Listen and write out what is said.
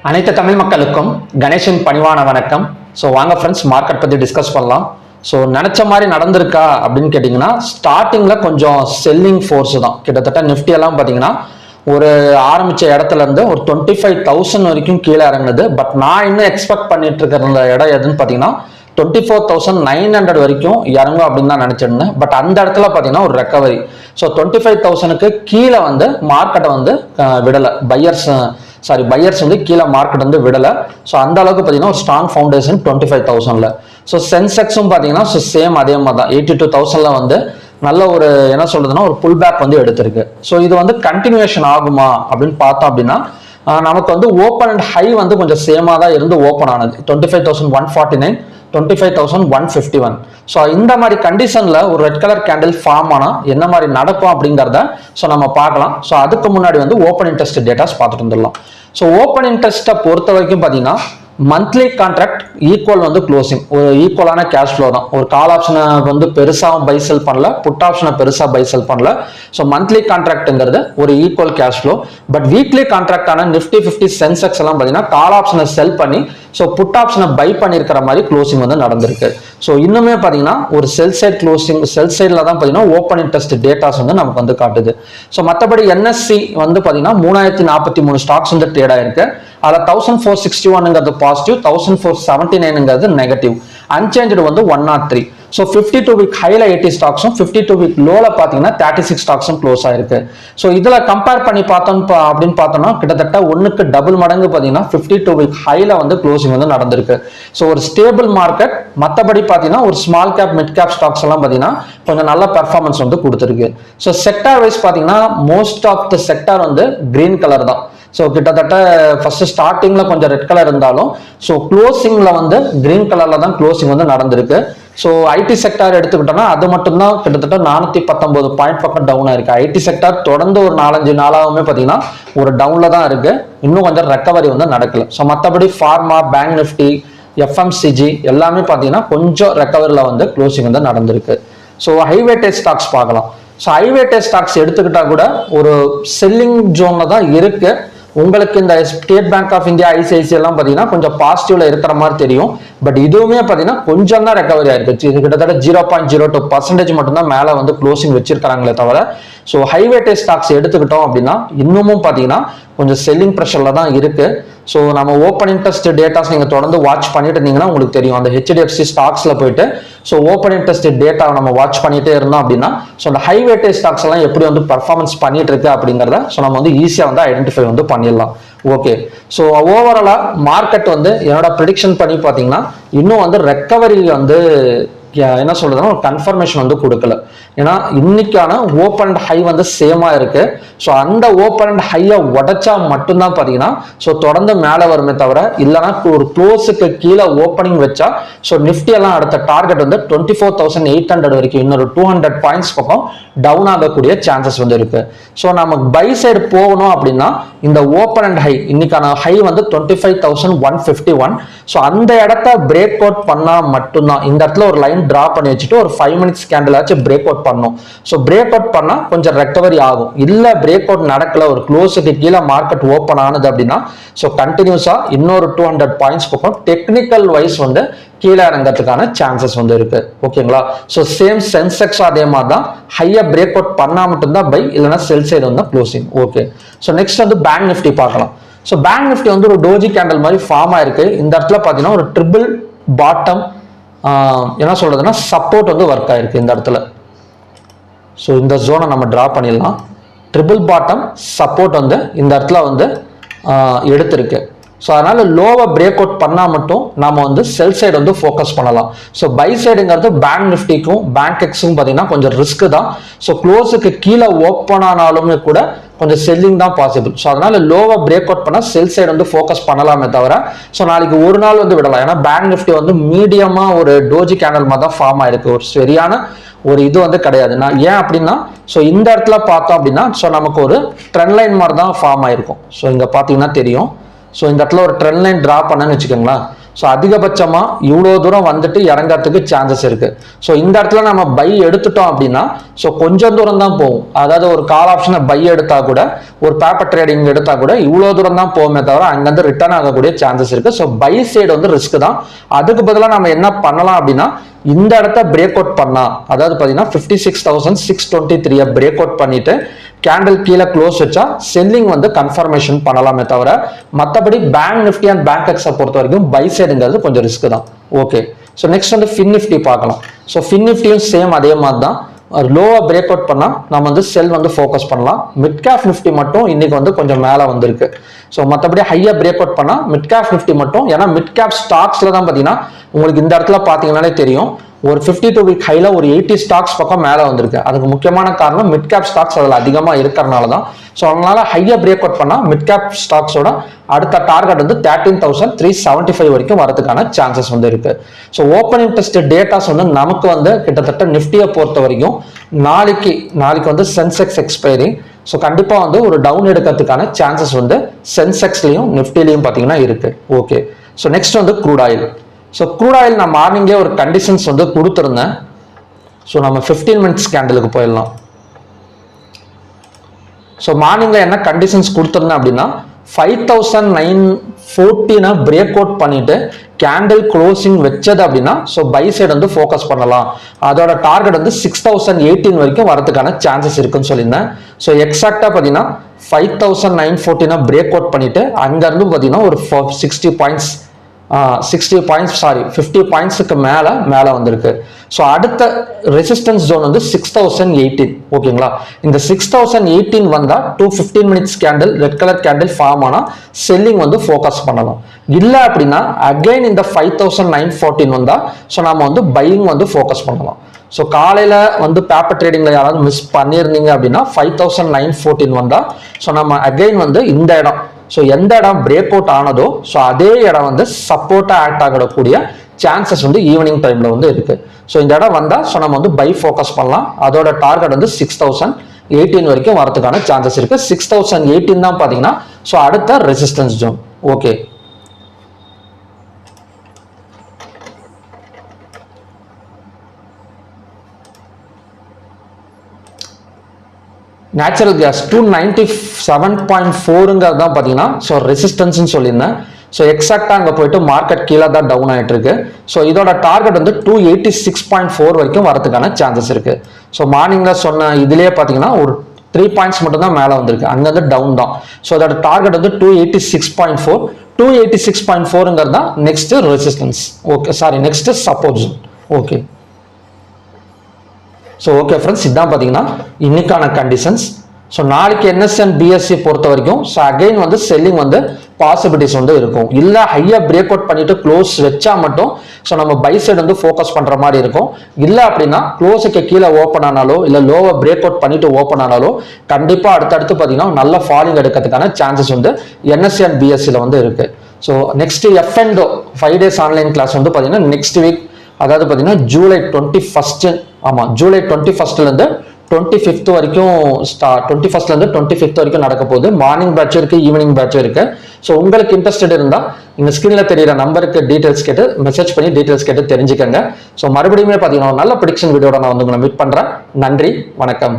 அனைத்து தமிழ் மக்களுக்கும் கணேஷின் பணிவான வணக்கம். ஸோ வாங்க ஃப்ரெண்ட்ஸ், மார்க்கெட் பற்றி டிஸ்கஸ் பண்ணலாம். ஸோ நினச்ச மாதிரி நடந்திருக்கா அப்படின்னு கேட்டிங்கன்னா, ஸ்டார்டிங்கில் கொஞ்சம் செல்லிங் ஃபோர்ஸ் தான். கிட்டத்தட்ட நிஃப்டி எல்லாம் பார்த்தீங்கன்னா ஒரு ஆரம்பித்த இடத்துல இருந்து ஒரு 25,000 வரைக்கும் கீழே இறங்குனது. பட் நான் இன்னும் எக்ஸ்பெக்ட் பண்ணிட்டு இருக்கிற இடம் எதுன்னு பார்த்தீங்கன்னா 24,900 வரைக்கும் இறங்கும் அப்படின்னு தான் நினைச்சிருந்தேன். பட் அந்த இடத்துல பார்த்தீங்கன்னா ஒரு ரெக்கவரி. ஸோ 25,000க்கு கீழே வந்து மார்க்கெட்டை வந்து விடலை. பையர்ஸ் வந்து கீழே மார்க்கெட் வந்து விடலை. ஸோ அந்த அளவுக்கு பார்த்தீங்கன்னா ஒரு ஸ்ட்ராங் ஃபவுண்டேஷன் 25,000ல. ஸோ சென்செக்ஸும் பார்த்தீங்கன்னா சேம் அதே மாதிரி தான் 82,000ல வந்து நல்ல ஒரு என்ன சொல்றதுன்னா ஒரு புல் பேக் வந்து எடுத்திருக்கு. ஸோ இது வந்து கண்டினியூஷன் ஆகுமா அப்படின்னு பார்த்தோம் அப்படின்னா நமக்கு வந்து ஓப்பன் அண்ட் ஹை வந்து கொஞ்சம் சேமாக தான் இருந்து ஓப்பன் ஆனது. 25,149, 25,151. ஸோ இந்த மாதிரி கண்டிஷன்ல ஒரு ரெட் கலர் கேண்டில் ஃபார்ம் ஆனா என்ன மாதிரி நடக்கும் அப்படிங்கிறத ஸோ நம்ம பார்க்கலாம். ஸோ அதுக்கு முன்னாடி வந்து ஓப்பன் இன்ட்ரெஸ்ட் டேட்டாஸ் பார்த்துட்டு வந்துடலாம். ஸோ ஓப்பன் இன்ட்ரெஸ்ட்டை பொறுத்த வரைக்கும் பார்த்தீங்கன்னா மந்த்லி கான்ட்ராக்ட் ஈக்குவல் வந்து க்ளோசிங் ஒரு ஈக்குவலான கேஷ் ஃப்ளோ தான். ஒரு கால் ஆப்ஷனை வந்து பெருசாகவும் பை செல் பண்ணல, புட் ஆப்ஷனை பெருசாக பை செல் பண்ணல. ஸோ மந்த்லி கான்ட்ராக்ட்ங்கிறது ஒரு equal cash flow. But weekly கான்ட்ராக்டான நிஃப்டி 50 சென்செக்ஸ் எல்லாம் பார்த்தீங்கன்னா கால் ஆப்ஷனை செல் பண்ணி ஸோ புட் ஆப்ஷனை பை பண்ணியிருக்கிற மாதிரி க்ளோசிங் வந்து நடந்திருக்கு. ஸோ இன்னுமே பார்த்தீங்கன்னா ஒரு செல் சைட் க்ளோசிங், செல் சைடில் தான் பார்த்தீங்கன்னா ஓப்பன் இன்ட்ரெஸ்ட் டேட்டாஸ் வந்து நமக்கு வந்து காட்டுது. ஸோ மற்றபடி என்எஸ்சி வந்து பார்த்தீங்கன்னா 3043 ஸ்டாக்ஸ் வந்து ட்ரேட் ஆயிருக்கு. அதில் 1461ங்கிறது பாசிட்டிவ், 1479ங்கிறது நெகட்டிவ். அன்சேஞ்சு வந்து 103. ஸோ 52 வீக் ஹைல 80 ஸ்டாக்ஸும் 52 வீக் லோல பார்த்தீங்கன்னா 36 ஸ்டாக்ஸும் க்ளோஸ் ஆயிருக்கு. ஸோ இதில் கம்பேர் பண்ணி பார்த்தோம் அப்படின்னு பார்த்தோம்னா கிட்டத்தட்ட ஒன்றுக்கு டபுள் மடங்கு பார்த்தீங்கன்னா 52 வீக் ஹைல வந்து க்ளோசிங் வந்து நடந்திருக்கு. ஸோ ஒரு ஸ்டேபிள் மார்க்கெட். மற்றபடி பார்த்தீங்கன்னா ஒரு small cap mid cap stocks எல்லாம் பார்த்தீங்கன்னா கொஞ்சம் நல்ல பெர்ஃபார்மன்ஸ் வந்து கொடுத்துருக்கு. ஸோ செக்டார் வைஸ் பார்த்தீங்கன்னா மோஸ்ட் ஆஃப் த செக்டார் வந்து கிரீன் கலர் தான். ஸோ கிட்டத்தட்ட ஃபர்ஸ்ட் ஸ்டார்டிங்ல கொஞ்சம் ரெட் கலர் இருந்தாலும் ஸோ க்ளோசிங்ல வந்து கிரீன் கலர்ல தான் க்ளோசிங் வந்து நடந்திருக்கு. ஸோ ஐடி செக்டார் எடுத்துக்கிட்டோம்னா அது மட்டும்தான் கிட்டத்தட்ட 419 பாயிண்ட் பக்கம் டவுன் ஆயிருக்கு. ஐடி செக்டார் தொடர்ந்து ஒரு 4-5 நாளாகவுமே பார்த்தீங்கன்னா ஒரு டவுன்ல தான் இருக்கு. இன்னும் கொஞ்சம் ரெக்கவரி வந்து நடக்கல. ஸோ மற்றபடி ஃபார்மா, பேங்க் நிஃப்டி, எஃப்எம்சிஜி எல்லாமே பார்த்தீங்கன்னா கொஞ்சம் ரெக்கவரியில் வந்து க்ளோசிங் வந்து நடந்திருக்கு. ஸோ ஹைவேட்டேஜ் ஸ்டாக்ஸ் பார்க்கலாம். ஸோ ஹைவேட்டேஜ் ஸ்டாக்ஸ் எடுத்துக்கிட்டா கூட ஒரு செல்லிங் ஜோன்ல தான் இருக்கு. உங்களுக்கு இந்த State Bank of India, ICIC எல்லாம் பார்த்தீங்கன்னா கொஞ்சம் பாசிட்டிவ்ல இருக்கிற மாதிரி தெரியும். பட் இதுவுமே பார்த்தீங்கன்னா கொஞ்சம் தான் ரெக்கவரி ஆயிருக்கு. இது கிட்டத்தட்ட 0.02% மட்டும்தான் மேலே வந்து க்ளோசிங் வச்சிருக்காங்களே தவிர. ஸோ ஹைவேட்டேஜ் ஸ்டாக்ஸ் எடுத்துக்கிட்டோம் அப்படின்னா இன்னமும் பார்த்தீங்கன்னா கொஞ்சம் செல்லிங் ப்ரெஷர்ல தான் இருக்கு. ஸோ நம்ம ஓப்பன் இன்ட்ரெஸ்ட் டேட்டாஸ் நீங்கள் தொடர்ந்து வாட்ச் பண்ணிட்டு இருந்தீங்கன்னா உங்களுக்கு தெரியும். அந்த ஹெச்டிஎஃப்சி ஸ்டாக்ஸ்ல போயிட்டு ஸோ ஓப்பன் இன்ட்ரெஸ்ட் டேட்டாவை நம்ம வாட்ச் பண்ணிட்டே இருந்தோம் அப்படின்னா ஸோ அந்த ஹைவேட்டேஜ் ஸ்டாக்ஸ் எல்லாம் எப்படி வந்து பர்ஃபார்மன்ஸ் பண்ணிட்டு இருக்கு அப்படிங்கிறத ஸோ நம்ம வந்து ஈஸியாக வந்து ஐடென்டிஃபை வந்து பண்ணிடலாம். ஓகே, ஸோ ஓவராலா மார்க்கெட் வந்து என்னோட ப்ரெடிக்ஷன் பண்ணி பார்த்தீங்கன்னா இன்னும் வந்து ரெக்கவரி வந்து என்ன சொல்றதுன்னா ஒரு கன்ஃபர்மேஷன் வந்து கொடுக்கல. ஏன்னா இன்னைக்கான ஓப்பன் அண்ட் ஹை வந்து சேமா இருக்கு. ஸோ அந்த ஓப்பன் அண்ட் ஹையை உடைச்சா மட்டும்தான் பார்த்தீங்கன்னா ஸோ தொடர்ந்து மேலே வருமே தவிர இல்லைன்னா ஒரு க்ளோஸுக்கு கீழே ஓப்பனிங் வச்சா ஸோ நிஃப்டி எல்லாம் அடுத்த டார்கெட் வந்து 24,800 வரைக்கும் இன்னொரு 200 பாயிண்ட்ஸ் பக்கம் டவுன் ஆகக்கூடிய சான்சஸ் வந்து இருக்கு. ஸோ நமக்கு பை சைடு போகணும் அப்படின்னா இந்த ஓப்பன் அண்ட் ஹை இன்னைக்கான ஹை வந்து 25,151. ஸோ அந்த இடத்த பிரேக் அவுட் பண்ணா மட்டும்தான் இந்த இடத்துல ஒரு லைன் டிரா பண்ணி வச்சுட்டு ஒரு 5 மினிட்ஸ் கேண்டில் ஆச்சு பிரேக் அவுட் பண்ணும். ஸோ பிரேக் அவுட் பண்ணா கொஞ்சம் ரெக்கவரி ஆகும். இல்ல பிரேக் அவுட் நடக்கல, ஒரு க்ளோஸுக்கு கீழே மார்க்கெட் ஓப்பன் ஆனது அப்படின்னா ஸோ கண்டினியூஸா இன்னொரு 200 பாயிண்ட்ஸ் பக்கம் டெக்னிக்கல் வைஸ் வந்து கீழே இறங்கிறதுக்கான சான்சஸ் வந்து இருக்கு. ஓகேங்களா? ஸோ சேம் சென்செக்ஸ் அதே மாதிரி தான் ஹையா பிரேக் அவுட் பண்ணா மட்டும்தான் பை, இல்லைன்னா செல் சைடு வந்து க்ளோசிங். ஓகே, ஸோ நெக்ஸ்ட் வந்து பேங்க் நிஃப்டி பார்க்கலாம். ஸோ பேங்க் நிஃப்டி வந்து ஒரு டோஜி கேண்டல் மாதிரி ஃபார்ம் ஆயிருக்கு. இந்த இடத்துல பார்த்தீங்கன்னா ஒரு ட்ரிபிள் பாட்டம் என்ன சொல்றதுன்னா சப்போர்ட் வந்து ஒர்க் ஆயிருக்கு இந்த இடத்துல. ஸோ இந்த ஜோனை நம்ம டிரா பண்ணிடலாம். ட்ரிபிள் பாட்டம் சப்போர்ட் வந்து இந்த இடத்துல வந்து எடுத்திருக்கு. ஸோ அதனால லோவை பிரேக் அவுட் பண்ணால் மட்டும் நாம வந்து செல் சைடு வந்து ஃபோக்கஸ் பண்ணலாம். ஸோ பை சைடுங்கிறது பேங்க் நிஃப்டிக்கும் பேங்க் எக்ஸுக்கும் பார்த்தீங்கன்னா கொஞ்சம் ரிஸ்க் தான். ஸோ க்ளோஸுக்கு கீழே ஓப்பன் ஆனாலுமே கூட கொஞ்சம் செல்லிங் தான் பாசிபிள். ஸோ அதனால லோவை பிரேக் அவுட் பண்ணால் செல் சைடு வந்து ஃபோக்கஸ் பண்ணலாமே தவிர ஸோ நாளைக்கு ஒரு நாள் வந்து விடலாம். ஏன்னா பேங்க் நிஃப்டி வந்து மீடியமா ஒரு டோஜி கேண்டல் மாதிரி தான் ஃபார்ம் ஆயிருக்கு. ஒரு சரியான ஒரு இது வந்து கிடையாது. நான் ஏன் அப்படின்னா ஸோ இந்த இடத்துல பார்த்தோம் அப்படின்னா ஸோ நமக்கு ஒரு ட்ரெண்ட் லைன் மாதிரி தான் ஃபார்ம் ஆயிருக்கும். ஸோ இங்க பார்த்தீங்கன்னா தெரியும். ஸோ இந்த இடத்துல ஒரு ட்ரெண்ட் லைன் டிரா பண்ணன்னு வச்சுக்கோங்களேன். ஸோ அதிகபட்சமாக இவ்வளோ தூரம் வந்துட்டு இறங்கிறதுக்கு சான்சஸ் இருக்குது. ஸோ இந்த இடத்துல நம்ம பை எடுத்துட்டோம் அப்படின்னா ஸோ கொஞ்சம் தூரம் தான் போகும். அதாவது ஒரு கால் ஆப்ஷனை பை எடுத்தால் கூட ஒரு பேப்பர் ட்ரேடிங் எடுத்தால் கூட இவ்வளோ தூரம் தான் போகுமே தவிர அங்கேருந்து ரிட்டர்ன் ஆகக்கூடிய சான்சஸ் இருக்குது. ஸோ பை சைடு வந்து ரிஸ்க் தான். அதுக்கு பதிலாக நம்ம என்ன பண்ணலாம் அப்படின்னா இந்த இடத்த பிரேக் அவுட் பண்ணா, அதாவது பார்த்தீங்கன்னா 56,623 பிரேக் அவுட் பண்ணிட்டு கேண்டில் கீழே க்ளோஸ் வச்சா செல்லிங் வந்து கன்ஃபர்மேஷன் பண்ணலாமே தவிர மற்றபடி பேங்க் நிஃப்டி அண்ட் பேங்க் எக்ஸை பொறுத்த வரைக்கும் பை சைடுங்கிறது கொஞ்சம் ரிஸ்க் தான். ஓகே, ஸோ நெக்ஸ்ட் வந்து ஃபின் நிஃப்டி பார்க்கலாம். ஸோ ஃபின் நிஃப்டியும் சேம் அதே மாதிரி தான். லோவா பிரேக் அவுட் பண்ணா நம்ம வந்து செல் வந்து ஃபோக்கஸ் பண்ணலாம். மிட் கேப் நிஃப்டி மட்டும் இன்னைக்கு வந்து கொஞ்சம் மேலே வந்திருக்கு. ஸோ மற்றபடி ஹையா பிரேக் அவுட் பண்ணா மிட் கேப் நிஃப்டி மட்டும், ஏன்னா மிட் கேப் ஸ்டாக்ஸ்ல தான் பார்த்தீங்கன்னா உங்களுக்கு இந்த இடத்துல பார்த்தீங்கன்னாலே தெரியும் ஒரு 52 வீக் ஹைல ஒரு 80 ஸ்டாக்ஸ் பக்கம் மேலே வந்திருக்கு. அதுக்கு முக்கியமான காரணம் மிட் கேப் ஸ்டாக்ஸ் அதில் அதிகமாக இருக்கிறனால தான். ஸோ அதனால ஹையா பிரேக் அவுட் பண்ணா மிட் கேப் ஸ்டாக்ஸோட அடுத்த டார்கெட் வந்து 13,375 வரைக்கும் வரதுக்கான சான்சஸ் வந்து இருக்கு. ஸோ ஓப்பனிங் டெஸ்ட் டேட்டாஸ் வந்து நமக்கு வந்து கிட்டத்தட்ட நிஃப்டியை பொறுத்த வரைக்கும் நாளைக்கு வந்து சென்செக்ஸ் எக்ஸ்பைரி. ஸோ கண்டிப்பாக வந்து ஒரு டவுன் எடுக்கிறதுக்கான சான்சஸ் வந்து சென்செக்ஸ்லையும் நிஃப்டிலையும் பார்த்தீங்கன்னா இருக்கு. ஓகே, ஸோ நெக்ஸ்ட் வந்து crude oil. So crude oil நான் மார்னிங்கே ஒரு கண்டிஷன்ஸ் வந்து கொடுத்துருந்தேன். ஸோ நம்ம 15 மினிட்ஸ் கேண்டலுக்கு போயிடலாம். ஸோ மார்னிங்கில் என்ன கண்டிஷன்ஸ் கொடுத்துருந்தேன் அப்படின்னா 5,914 பிரேக் அவுட் பண்ணிட்டு கேண்டில் க்ளோசிங் வச்சது அப்படின்னா ஸோ பை சைடு வந்து ஃபோக்கஸ் பண்ணலாம். அதோட டார்கெட் வந்து 6,018 வரைக்கும் வரதுக்கான சான்சஸ் இருக்குன்னு சொல்லியிருந்தேன். ஸோ எக்ஸாக்டாக பார்த்தீங்கன்னா 5,914 பிரேக் அவுட் பண்ணிட்டு அங்கேருந்து பார்த்தீங்கன்னா ஒரு 50 பாயிண்ட்ஸுக்கு மேலே வந்திருக்கு. ஸோ அடுத்த ரெசிஸ்டன்ஸ் ஜோன் வந்து 6,018. ஓகேங்களா, இந்த 6,018 வந்தால் 15 minutes candle red colour candle form ஆனால் செல்லிங் வந்து ஃபோக்கஸ் பண்ணலாம். இல்லை அப்படின்னா அகைன் இந்த 5,914 வந்தால் ஸோ நம்ம வந்து பையிங் வந்து ஃபோக்கஸ் பண்ணலாம். ஸோ காலையில் வந்து பேப்பர் ட்ரேடிங்கில் யாராவது மிஸ் பண்ணியிருந்தீங்க அப்படின்னா 5,914 வந்தால் ஸோ நம்ம அகைன் வந்து இந்த இடம், ஸோ எந்த இடம் பிரேக் அவுட் ஆனதோ ஸோ அதே இடம் வந்து சப்போர்ட்டாக ஆக்ட் ஆகக்கூடிய சான்சஸ் வந்து ஈவினிங் டைமில் வந்து இருக்கு. ஸோ இந்த இடம் வந்தால் ஸோ நம்ம வந்து பை ஃபோக்கஸ் பண்ணலாம். அதோட டார்கெட் வந்து 6,018 வரைக்கும் வரதுக்கான சான்சஸ் இருக்கு. 6,018 தான் பார்த்தீங்கன்னா ஸோ அடுத்த resistance zone. Okay, natural gas 297.4ங்கிறது தான் பார்த்தீங்கன்னா ஸோ ரெசிஸ்டன்ஸ்னு சொல்லியிருந்தேன். ஸோ எக்ஸாக்டாக அங்கே போயிட்டு மார்க்கெட் கீழே தான் டவுன் ஆகிட்டு இருக்கு. ஸோ இதோட டார்கெட் வந்து 286.4 வரைக்கும் வரதுக்கான சான்சஸ் இருக்கு. ஸோ மார்னிங்கில் சொன்ன இதுலேயே பார்த்தீங்கன்னா ஒரு 3 பாயிண்ட்ஸ் மட்டும் தான் மேலே வந்திருக்கு, அங்கேருந்து டவுன் தான். ஸோ அதோட டார்கெட் வந்து 286.4. 286.4ங்கிறது தான் next resistance. Okay, sorry, next support zone. Okay, so okay friends, இதுதான் பார்த்தீங்கன்னா இன்னைக்கான கண்டிஷன்ஸ். ஸோ நாளைக்கு என்எஸ்சி அண்ட் பிஎஸ்சி பொறுத்த வரைக்கும் ஸோ அகைன் வந்து செல்லிங் வந்து பாசிபிலிட்டிஸ் வந்து இருக்கும். இல்லை ஹையாக பிரேக் அவுட் பண்ணிட்டு க்ளோஸ் வச்சா மட்டும் ஸோ நம்ம பை சைடு வந்து ஃபோக்கஸ் பண்ணுற மாதிரி இருக்கும். இல்லை அப்படின்னா க்ளோஸுக்கு கீழே ஓப்பன் ஆனாலோ இல்லை லோவை பிரேக் அவுட் பண்ணிட்டு ஓப்பன் ஆனாலோ கண்டிப்பாக அடுத்தடுத்து பார்த்தீங்கன்னா நல்ல ஃபாலிங் எடுக்கிறதுக்கான சான்சஸ் வந்து என்எஸ்சி அண்ட் பிஎஸ்சியில் வந்து இருக்கு. So next F&O 5 days online class வந்து பார்த்தீங்கன்னா நெக்ஸ்ட் வீக், அதாவது பார்த்தீங்கன்னா ஜூலை 21 இருந்து 25th வரைக்கும் 21st இருந்து 25th வரைக்கும் நடக்க போகுது. மார்னிங் பேட்ச் இருக்கு, ஈவினிங் பேட்ச் இருக்கு. ஸோ உங்களுக்கு இன்ட்ரெஸ்டட் இருந்தால் இந்த ஸ்கிரீன்ல தெரியுற நம்பருக்கு டீடைல்ஸ் கேட்டு மெசேஜ் பண்ணி டீடைல்ஸ் கேட்டு தெரிஞ்சுக்கங்க. ஸோ மறுபடியுமே பார்த்தீங்கன்னா நல்ல ப்ரெடிக்ஷன் வீடியோட நான் வந்து உங்களை மீட் பண்றேன். நன்றி, வணக்கம்.